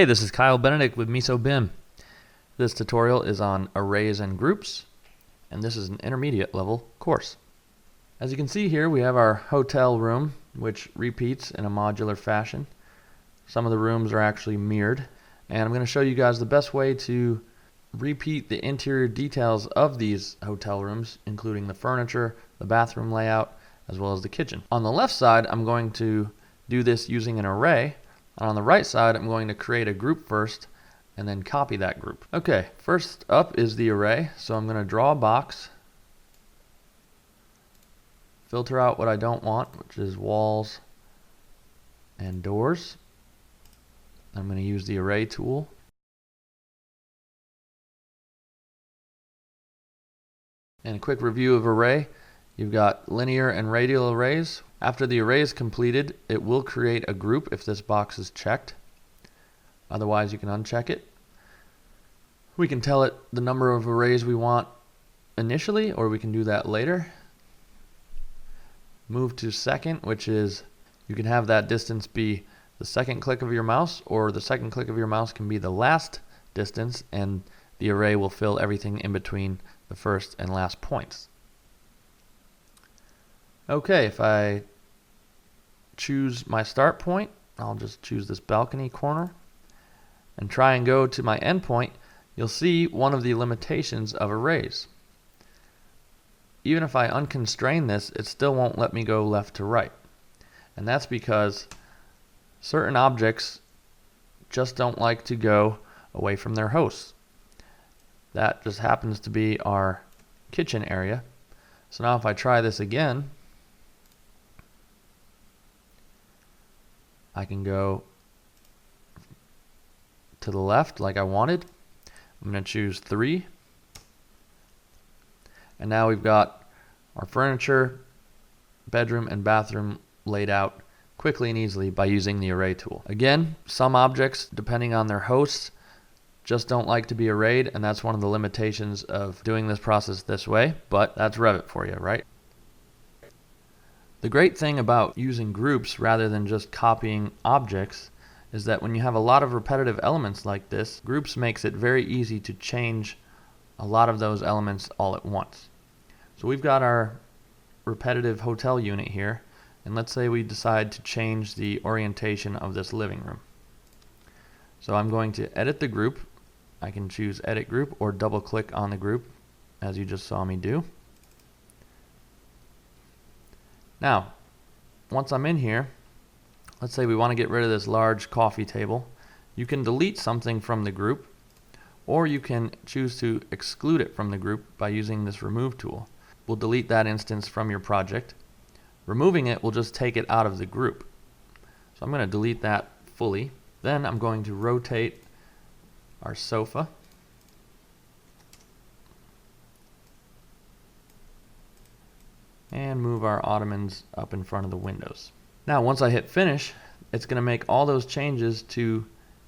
Hey, this is Kyle Benedict with MISO BIM. This tutorial is on arrays and groups, and this is an intermediate level course. As you can see here, we have our hotel room, which repeats in a modular fashion. Some of the rooms are actually mirrored, and I'm going to show you guys the best way to repeat the interior details of these hotel rooms, including the furniture, the bathroom layout, as well as the kitchen. On the left side, I'm going to do this using an array. And on the right side, I'm going to create a group first and then copy that group. Okay, first up is the array. So I'm going to draw a box, filter out what I don't want, which is walls and doors. I'm going to use the array tool. And a quick review of array. You've got linear and radial arrays. After the array is completed, it will create a group if this box is checked. Otherwise, you can uncheck it. We can tell it the number of arrays we want initially, or we can do that later. Move to second, which is you can have that distance be the second click of your mouse, or the second click of your mouse can be the last distance, and the array will fill everything in between the first and last points. Okay, if I choose my start point, I'll just choose this balcony corner and try and go to my end point. You'll see one of the limitations of arrays. Even if I unconstrain this, it still won't let me go left to right. And that's because certain objects just don't like to go away from their hosts. That just happens to be our kitchen area. So now if I try this again, I can go to the left like I wanted. I'm going to choose 3. And now we've got our furniture, bedroom, and bathroom laid out quickly and easily by using the array tool. Again, some objects, depending on their hosts, just don't like to be arrayed, and that's one of the limitations of doing this process this way, but that's Revit for you, right? The great thing about using groups rather than just copying objects is that when you have a lot of repetitive elements like this, groups makes it very easy to change a lot of those elements all at once. So we've got our repetitive hotel unit here, and let's say we decide to change the orientation of this living room. So I'm going to edit the group. I can choose edit group or double click on the group, as you just saw me do. Now, once I'm in here, let's say we want to get rid of this large coffee table. You can delete something from the group, or you can choose to exclude it from the group by using this remove tool. We'll delete that instance from your project. Removing it will just take it out of the group. So I'm going to delete that fully. Then I'm going to rotate our sofa. And move our ottomans up in front of the windows. Now once I hit finish, it's going to make all those changes to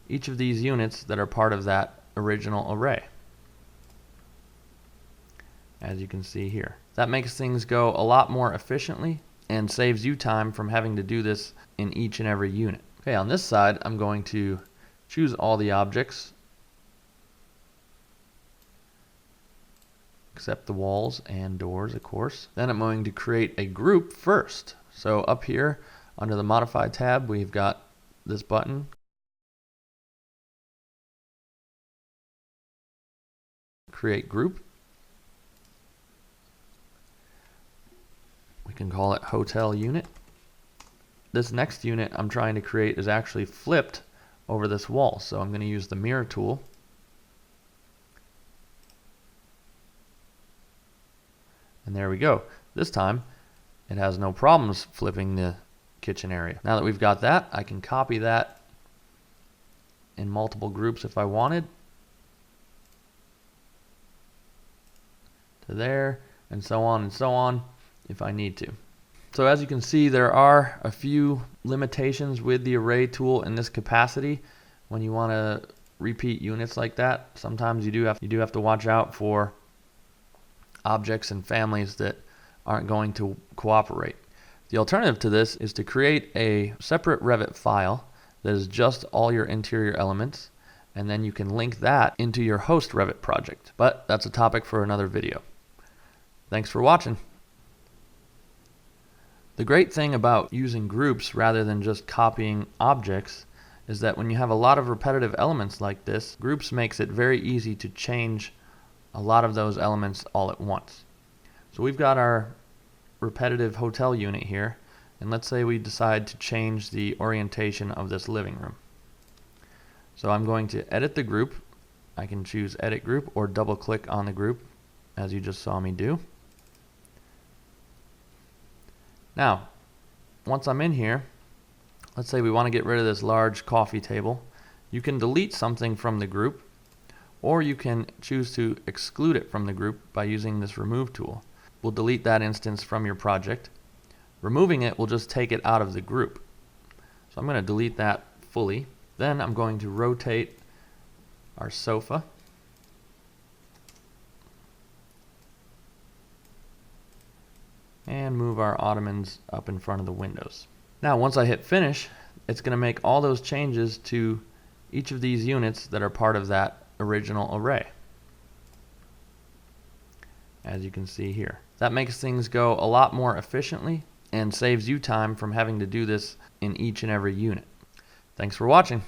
each of these units that are part of that original array, as you can see here. That makes things go a lot more efficiently and saves you time from having to do this in each and every unit. Okay, on this side I'm going to choose all the objects except the walls and doors, of course. Then I'm going to create a group first. So up here under the Modify tab, we've got this button. Create group. We can call it Hotel Unit. This next unit I'm trying to create is actually flipped over this wall. So I'm going to use the mirror tool. And there we go. This time it has no problems flipping the kitchen area. Now that we've got that, I can copy that in multiple groups if I wanted to there, and so on if I need to. So as you can see, there are a few limitations with the array tool in this capacity. When you want to repeat units like that, sometimes you do have to watch out for objects and families that aren't going to cooperate. The alternative to this is to create a separate Revit file that is just all your interior elements, and then you can link that into your host Revit project. But that's a topic for another video. Thanks for watching. The great thing about using groups rather than just copying objects is that when you have a lot of repetitive elements like this, groups makes it very easy to change a lot of those elements all at once. So we've got our repetitive hotel unit here, and let's say we decide to change the orientation of this living room. So I'm going to edit the group. I can choose edit group or double click on the group, as you just saw me do. Now, once I'm in here, let's say we want to get rid of this large coffee table. You can delete something from the group, or you can choose to exclude it from the group by using this remove tool. We'll delete that instance from your project. Removing it will just take it out of the group. So I'm going to delete that fully. Then I'm going to rotate our sofa. And move our ottomans up in front of the windows. Now once I hit finish, it's going to make all those changes to each of these units that are part of that original array, as you can see here. That makes things go a lot more efficiently and saves you time from having to do this in each and every unit. Thanks for watching.